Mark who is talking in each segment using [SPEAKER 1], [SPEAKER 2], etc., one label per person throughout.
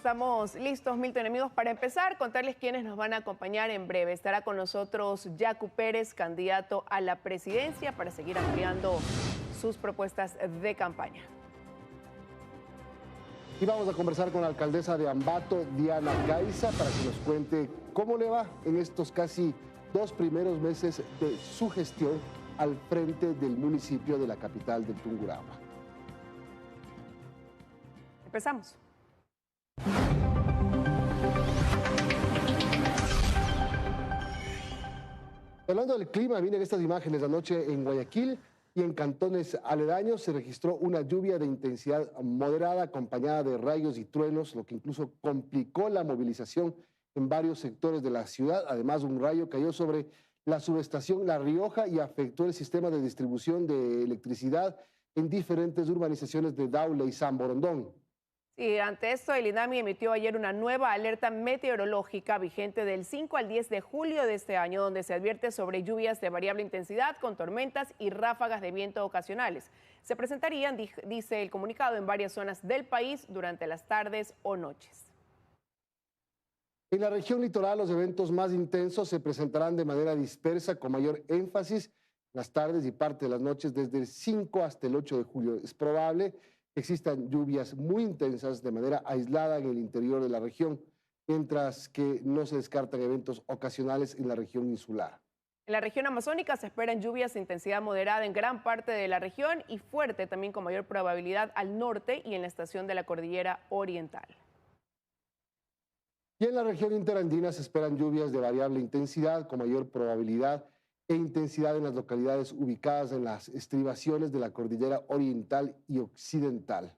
[SPEAKER 1] Estamos listos, Milton, amigos, para empezar, contarles quiénes nos van a acompañar en breve. Estará con nosotros Yacu Pérez, candidato a la presidencia, para seguir ampliando sus propuestas de campaña.
[SPEAKER 2] Y vamos a conversar con la alcaldesa de Ambato, Diana Gaiza, para que nos cuente cómo le va en estos casi 2 primeros meses de su gestión al frente del municipio de la capital del Tungurahua.
[SPEAKER 1] Empezamos.
[SPEAKER 2] Hablando del clima, vienen estas imágenes. Anoche en Guayaquil y en cantones aledaños se registró una lluvia de intensidad moderada acompañada de rayos y truenos, lo que incluso complicó la movilización en varios sectores de la ciudad. Además, un rayo cayó sobre la subestación La Rioja y afectó el sistema de distribución de electricidad en diferentes urbanizaciones de Daule y San Borondón.
[SPEAKER 1] Sí, ante esto, el INAMI emitió ayer una nueva alerta meteorológica vigente del 5 al 10 de julio de este año, donde se advierte sobre lluvias de variable intensidad con tormentas y ráfagas de viento ocasionales. Se presentarían, dice el comunicado, en varias zonas del país durante las tardes o noches.
[SPEAKER 2] En la región litoral, los eventos más intensos se presentarán de manera dispersa, con mayor énfasis las tardes y parte de las noches desde el 5 hasta el 8 de julio. Es probable que existan lluvias muy intensas de manera aislada en el interior de la región, mientras que no se descartan eventos ocasionales en la región insular.
[SPEAKER 1] En la región amazónica se esperan lluvias de intensidad moderada en gran parte de la región y fuerte también con mayor probabilidad al norte y en la estación de la cordillera oriental.
[SPEAKER 2] Y en la región interandina se esperan lluvias de variable intensidad con mayor probabilidad e intensidad en las localidades ubicadas en las estribaciones de la cordillera oriental y occidental.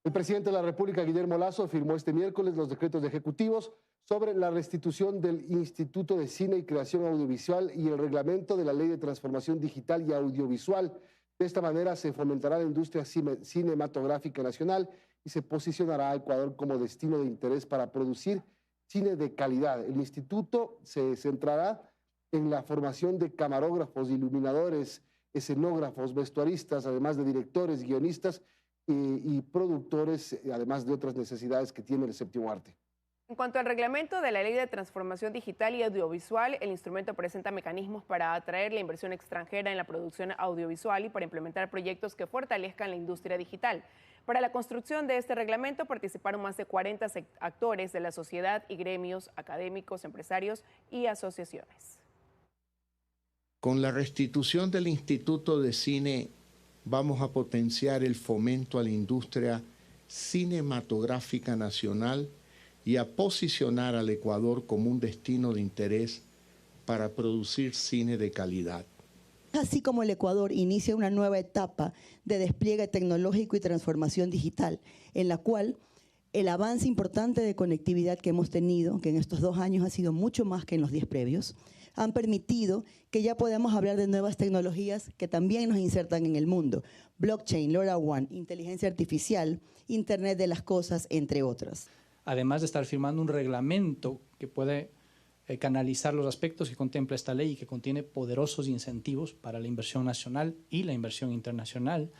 [SPEAKER 2] El presidente de la República, Guillermo Lasso, firmó este miércoles los decretos ejecutivos sobre la restitución del Instituto de Cine y Creación Audiovisual y el reglamento de la Ley de Transformación Digital y Audiovisual. De esta manera se fomentará la industria cinematográfica nacional y se posicionará a Ecuador como destino de interés para producir cine de calidad. El instituto se centrará en la formación de camarógrafos, iluminadores, escenógrafos, vestuaristas, además de directores, guionistas y productores, además de otras necesidades que tiene el séptimo arte.
[SPEAKER 1] En cuanto al reglamento de la Ley de Transformación Digital y Audiovisual, el instrumento presenta mecanismos para atraer la inversión extranjera en la producción audiovisual y para implementar proyectos que fortalezcan la industria digital. Para la construcción de este reglamento participaron más de 40 actores de la sociedad y gremios académicos, empresarios y asociaciones.
[SPEAKER 3] Con la restitución del Instituto de Cine vamos a potenciar el fomento a la industria cinematográfica nacional y a posicionar al Ecuador como un destino de interés para producir cine de calidad.
[SPEAKER 4] Así como el Ecuador inicia una nueva etapa de despliegue tecnológico y transformación digital, en la cual el avance importante de conectividad que hemos tenido, que en estos 2 años ha sido mucho más que en los 10 previos, han permitido que ya podamos hablar de nuevas tecnologías que también nos insertan en el mundo. Blockchain, LoRaWAN, inteligencia artificial, Internet de las cosas, entre otras.
[SPEAKER 5] Además de estar firmando un reglamento que puede canalizar los aspectos que contempla esta ley y que contiene poderosos incentivos para la inversión nacional y la inversión internacional,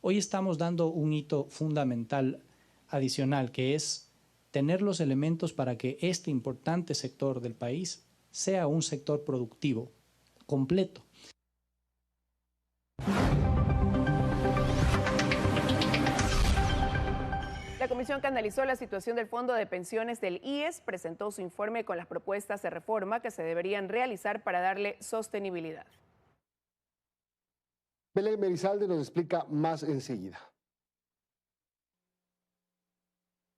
[SPEAKER 5] hoy estamos dando un hito fundamental adicional, que es tener los elementos para que este importante sector del país sea un sector productivo completo.
[SPEAKER 1] La comisión que analizó la situación del Fondo de Pensiones del IES presentó su informe con las propuestas de reforma que se deberían realizar para darle sostenibilidad.
[SPEAKER 2] Belén Merizalde nos explica más enseguida.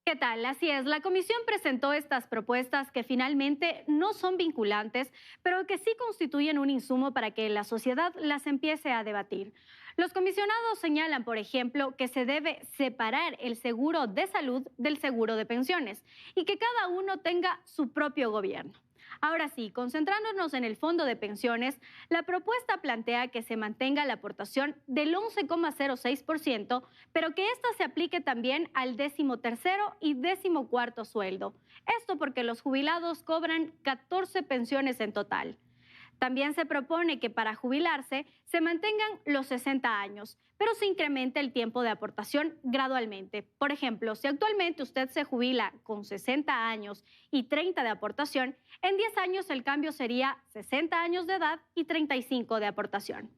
[SPEAKER 6] ¿Qué tal? Así es, la comisión presentó estas propuestas que finalmente no son vinculantes, pero que sí constituyen un insumo para que la sociedad las empiece a debatir. Los comisionados señalan, por ejemplo, que se debe separar el seguro de salud del seguro de pensiones y que cada uno tenga su propio gobierno. Ahora sí, concentrándonos en el fondo de pensiones, la propuesta plantea que se mantenga la aportación del 11,06%, pero que ésta se aplique también al 13º y 14º sueldo. Esto porque los jubilados cobran 14 pensiones en total. También se propone que para jubilarse se mantengan los 60 años, pero se incremente el tiempo de aportación gradualmente. Por ejemplo, si actualmente usted se jubila con 60 años y 30 de aportación, en 10 años el cambio sería 60 años de edad y 35 de aportación.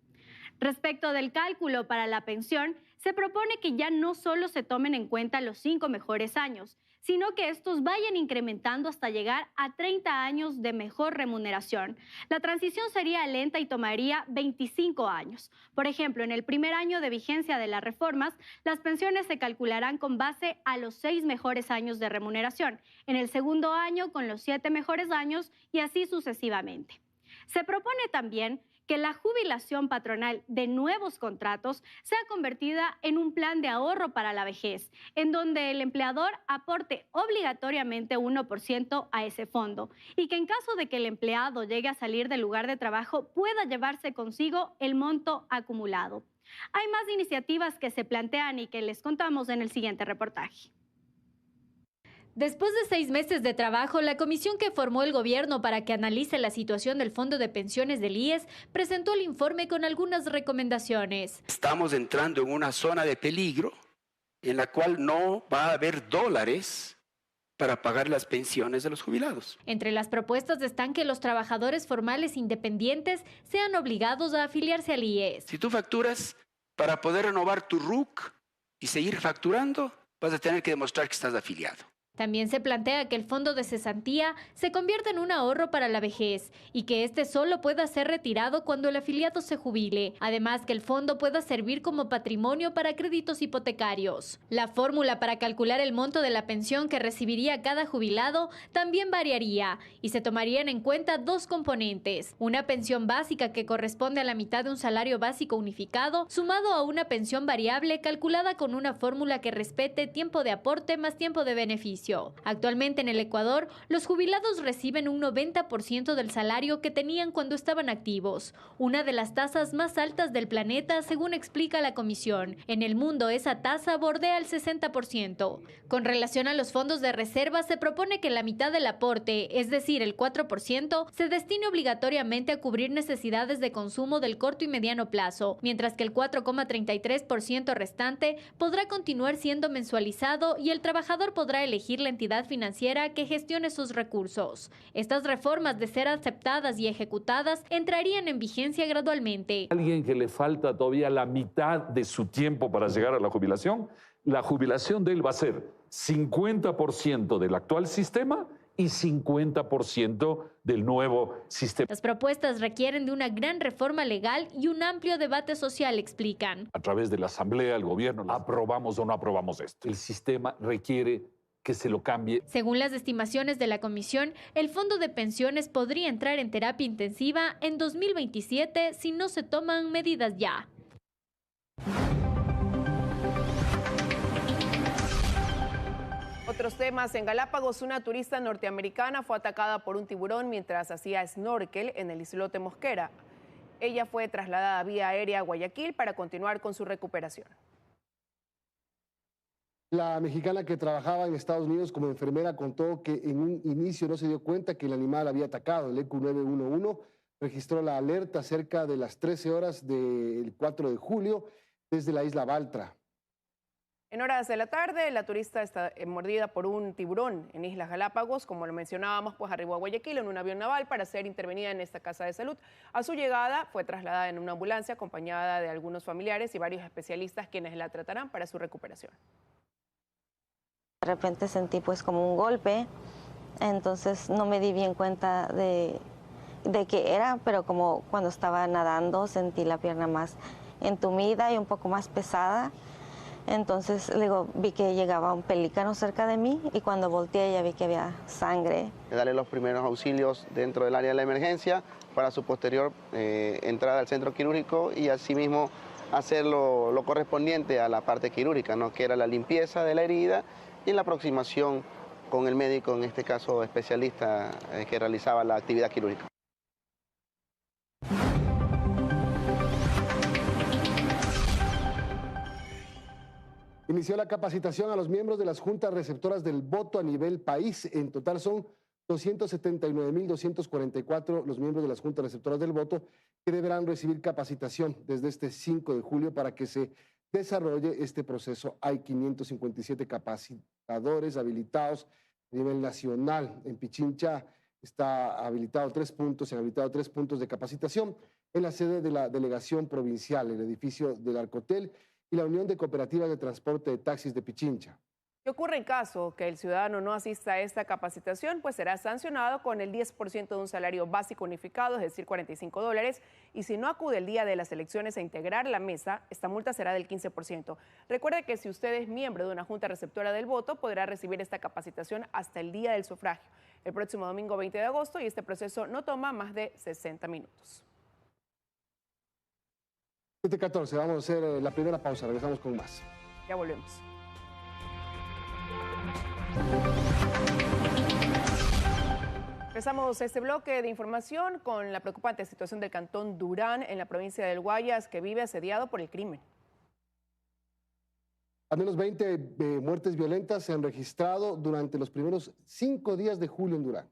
[SPEAKER 6] Respecto del cálculo para la pensión, se propone que ya no solo se tomen en cuenta los 5 mejores años, sino que estos vayan incrementando hasta llegar a 30 años de mejor remuneración. La transición sería lenta y tomaría 25 años. Por ejemplo, en el primer año de vigencia de las reformas, las pensiones se calcularán con base a los 6 mejores años de remuneración, en el segundo año con los 7 mejores años y así sucesivamente. Se propone también que la jubilación patronal de nuevos contratos sea convertida en un plan de ahorro para la vejez, en donde el empleador aporte obligatoriamente 1% a ese fondo y que en caso de que el empleado llegue a salir del lugar de trabajo pueda llevarse consigo el monto acumulado. Hay más iniciativas que se plantean y que les contamos en el siguiente reportaje. Después de 6 meses de trabajo, la comisión que formó el gobierno para que analice la situación del Fondo de Pensiones del IES presentó el informe con algunas recomendaciones.
[SPEAKER 7] Estamos entrando en una zona de peligro en la cual no va a haber dólares para pagar las pensiones de los jubilados.
[SPEAKER 6] Entre las propuestas están que los trabajadores formales independientes sean obligados a afiliarse al IES.
[SPEAKER 7] Si tú facturas, para poder renovar tu RUC y seguir facturando, vas a tener que demostrar que estás afiliado.
[SPEAKER 6] También se plantea que el fondo de cesantía se convierta en un ahorro para la vejez y que este solo pueda ser retirado cuando el afiliado se jubile. Además, que el fondo pueda servir como patrimonio para créditos hipotecarios. La fórmula para calcular el monto de la pensión que recibiría cada jubilado también variaría y se tomarían en cuenta 2 componentes. Una pensión básica que corresponde a la mitad de un salario básico unificado, sumado a una pensión variable calculada con una fórmula que respete tiempo de aporte más tiempo de beneficio. Actualmente en el Ecuador, los jubilados reciben un 90% del salario que tenían cuando estaban activos, una de las tasas más altas del planeta, según explica la comisión. En el mundo, esa tasa bordea el 60%. Con relación a los fondos de reserva, se propone que la mitad del aporte, es decir, el 4%, se destine obligatoriamente a cubrir necesidades de consumo del corto y mediano plazo, mientras que el 4,33% restante podrá continuar siendo mensualizado y el trabajador podrá elegir la entidad financiera que gestione sus recursos. Estas reformas, de ser aceptadas y ejecutadas, entrarían en vigencia gradualmente.
[SPEAKER 8] Alguien que le falta todavía la mitad de su tiempo para llegar a la jubilación de él va a ser 50% del actual sistema y 50% del nuevo sistema.
[SPEAKER 6] Las propuestas requieren de una gran reforma legal y un amplio debate social, explican.
[SPEAKER 8] A través de la Asamblea, el gobierno, aprobamos o no aprobamos esto. El sistema requiere que se lo cambie.
[SPEAKER 6] Según las estimaciones de la comisión, el fondo de pensiones podría entrar en terapia intensiva en 2027 si no se toman medidas ya.
[SPEAKER 1] Otros temas, en Galápagos, una turista norteamericana fue atacada por un tiburón mientras hacía snorkel en el islote Mosquera. Ella fue trasladada vía aérea a Guayaquil para continuar con su recuperación.
[SPEAKER 2] La mexicana que trabajaba en Estados Unidos como enfermera contó que en un inicio no se dio cuenta que el animal había atacado. El EQ 911 registró la alerta cerca de las 13 horas del 4 de julio desde la isla Baltra.
[SPEAKER 1] En horas de la tarde, la turista está mordida por un tiburón en Islas Galápagos. Como lo mencionábamos, pues arribó a Guayaquil en un avión naval para ser intervenida en esta casa de salud. A su llegada fue trasladada en una ambulancia acompañada de algunos familiares y varios especialistas quienes la tratarán para su recuperación.
[SPEAKER 9] De repente sentí pues como un golpe, entonces no me di bien cuenta de qué era, pero como cuando estaba nadando sentí la pierna más entumida y un poco más pesada. Entonces luego vi que llegaba un pelícano cerca de mí y cuando volteé ya vi que había sangre.
[SPEAKER 10] Darle los primeros auxilios dentro del área de la emergencia para su posterior entrada al centro quirúrgico y asimismo hacer lo correspondiente a la parte quirúrgica, ¿no? Que era la limpieza de la herida y la aproximación con el médico, en este caso especialista, que realizaba la actividad quirúrgica.
[SPEAKER 2] Inició la capacitación a los miembros de las juntas receptoras del voto a nivel país. En total son 279.244 los miembros de las juntas receptoras del voto que deberán recibir capacitación desde este 5 de julio para que se desarrolle este proceso. Hay 557 capacitadores habilitados a nivel nacional. En Pichincha está habilitado 3 puntos, se han habilitado 3 puntos de capacitación en la sede de la delegación provincial, el edificio del Arcotel y la Unión de Cooperativas de Transporte de Taxis de Pichincha.
[SPEAKER 1] ¿Qué ocurre en caso que el ciudadano no asista a esta capacitación? Pues será sancionado con el 10% de un salario básico unificado, es decir, $45, y si no acude el día de las elecciones a integrar la mesa, esta multa será del 15%. Recuerde que si usted es miembro de una junta receptora del voto, podrá recibir esta capacitación hasta el día del sufragio, el próximo domingo 20 de agosto, y este proceso no toma más de 60 minutos.
[SPEAKER 2] 7:14, vamos a hacer la primera pausa, regresamos con más.
[SPEAKER 1] Ya volvemos. Empezamos este bloque de información con la preocupante situación del cantón Durán en la provincia del Guayas, que vive asediado por el crimen.
[SPEAKER 2] Al menos 20 muertes violentas se han registrado durante los primeros 5 días de julio en Durán.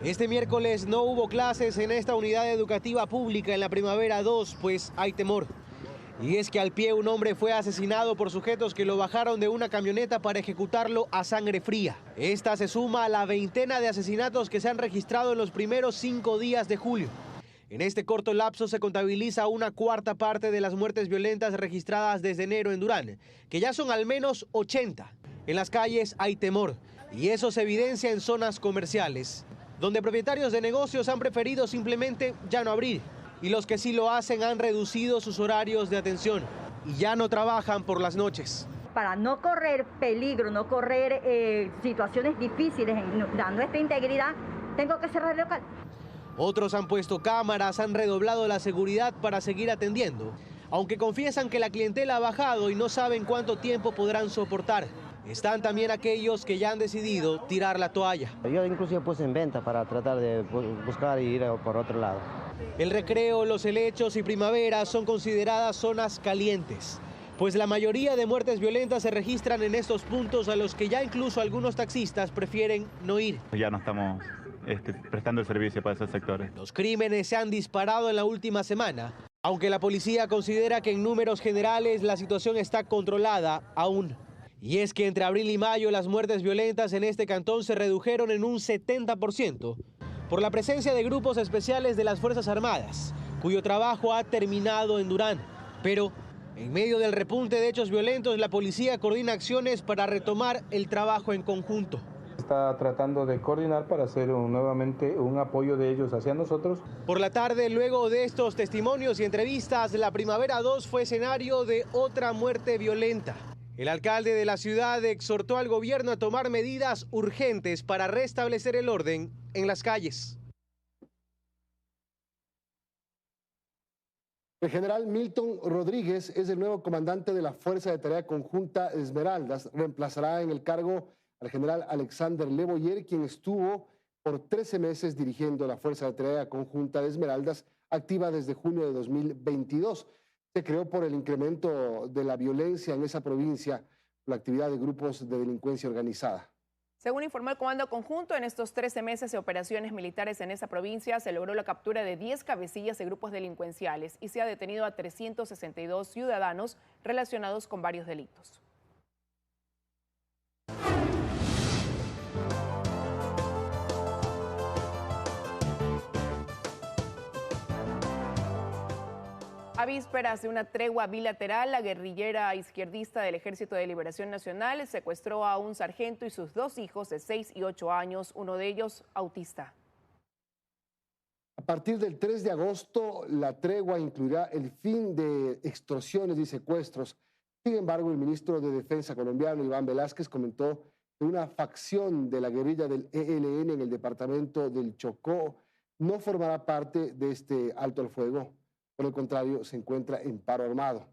[SPEAKER 11] Este miércoles no hubo clases en esta unidad educativa pública en la Primavera 2, pues hay temor. Y es que al pie un hombre fue asesinado por sujetos que lo bajaron de una camioneta para ejecutarlo a sangre fría. Esta se suma a la veintena de asesinatos que se han registrado en los primeros 5 días de julio. En este corto lapso se contabiliza una cuarta parte de las muertes violentas registradas desde enero en Durán, que ya son al menos 80. En las calles hay temor, y eso se evidencia en zonas comerciales, donde propietarios de negocios han preferido simplemente ya no abrir. Y los que sí lo hacen han reducido sus horarios de atención y ya no trabajan por las noches.
[SPEAKER 12] Para no correr peligro, no correr situaciones difíciles dando esta integridad, tengo que cerrar el local.
[SPEAKER 11] Otros han puesto cámaras, han redoblado la seguridad para seguir atendiendo, aunque confiesan que la clientela ha bajado y no saben cuánto tiempo podrán soportar. Están también aquellos que ya han decidido tirar la toalla.
[SPEAKER 13] Yo inclusive puse en venta para tratar de buscar y ir por otro lado.
[SPEAKER 11] El Recreo, Los Helechos y Primavera son consideradas zonas calientes, pues la mayoría de muertes violentas se registran en estos puntos a los que ya incluso algunos taxistas prefieren no ir.
[SPEAKER 14] Ya no estamos prestando el servicio para esos sectores.
[SPEAKER 11] Los crímenes se han disparado en la última semana, aunque la policía considera que en números generales la situación está controlada aún. Y es que entre abril y mayo las muertes violentas en este cantón se redujeron en un 70%. Por la presencia de grupos especiales de las Fuerzas Armadas, cuyo trabajo ha terminado en Durán. Pero, en medio del repunte de hechos violentos, la policía coordina acciones para retomar el trabajo en conjunto.
[SPEAKER 15] Está tratando de coordinar para hacer nuevamente un apoyo de ellos hacia nosotros.
[SPEAKER 11] Por la tarde, luego de estos testimonios y entrevistas, la Primavera 2 fue escenario de otra muerte violenta. El alcalde de la ciudad exhortó al gobierno a tomar medidas urgentes para restablecer el orden en las calles.
[SPEAKER 2] El general Milton Rodríguez es el nuevo comandante de la Fuerza de Tarea Conjunta Esmeraldas. Reemplazará en el cargo al general Alexander Leboyer, quien estuvo por 13 meses dirigiendo la Fuerza de Tarea Conjunta de Esmeraldas, activa desde junio de 2022. Se creó por el incremento de la violencia en esa provincia, la actividad de grupos de delincuencia organizada.
[SPEAKER 1] Según informó el Comando Conjunto, en estos 13 meses de operaciones militares en esa provincia se logró la captura de 10 cabecillas de grupos delincuenciales y se ha detenido a 362 ciudadanos relacionados con varios delitos. A vísperas de una tregua bilateral, la guerrillera izquierdista del Ejército de Liberación Nacional secuestró a un sargento y sus 2 hijos de 6 y 8 años, uno de ellos autista.
[SPEAKER 2] A partir del 3 de agosto, la tregua incluirá el fin de extorsiones y secuestros. Sin embargo, el ministro de Defensa colombiano, Iván Velázquez, comentó que una facción de la guerrilla del ELN en el departamento del Chocó no formará parte de este alto al fuego. Por el contrario, se encuentra en paro armado.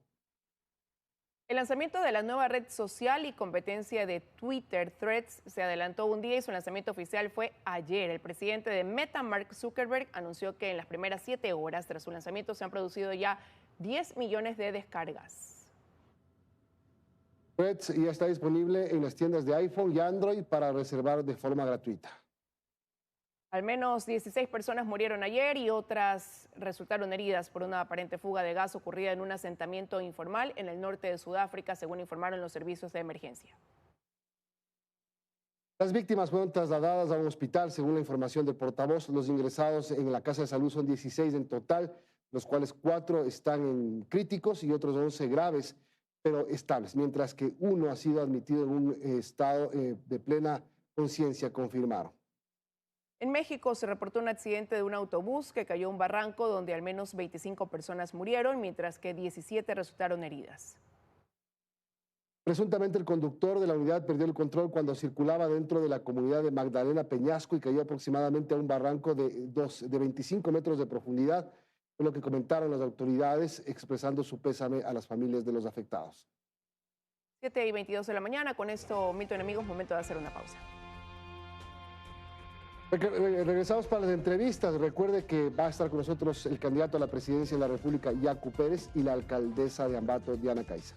[SPEAKER 1] El lanzamiento de la nueva red social y competencia de Twitter, Threads, se adelantó un día y su lanzamiento oficial fue ayer. El presidente de Meta, Mark Zuckerberg, anunció que en las primeras 7 horas tras su lanzamiento se han producido ya 10 millones de descargas.
[SPEAKER 2] Threads ya está disponible en las tiendas de iPhone y Android para reservar de forma gratuita.
[SPEAKER 1] Al menos 16 personas murieron ayer y otras resultaron heridas por una aparente fuga de gas ocurrida en un asentamiento informal en el norte de Sudáfrica, según informaron los servicios de emergencia.
[SPEAKER 2] Las víctimas fueron trasladadas a un hospital, según la información del portavoz. Los ingresados en la casa de salud son 16 en total, los cuales 4 están en críticos y otros 11 graves, pero estables, mientras que uno ha sido admitido en un estado de plena conciencia, confirmaron.
[SPEAKER 1] En México se reportó un accidente de un autobús que cayó a un barranco donde al menos 25 personas murieron, mientras que 17 resultaron heridas.
[SPEAKER 2] Presuntamente el conductor de la unidad perdió el control cuando circulaba dentro de la comunidad de Magdalena Peñasco y cayó aproximadamente a un barranco de 25 metros de profundidad, fue lo que comentaron las autoridades, expresando su pésame a las familias de los afectados.
[SPEAKER 1] 7:22 de la mañana, con esto, Milton, amigos, momento de hacer una pausa.
[SPEAKER 2] Regresamos para las entrevistas. Recuerde que va a estar con nosotros el candidato a la presidencia de la República, Yacu Pérez, y la alcaldesa de Ambato, Diana Caiza.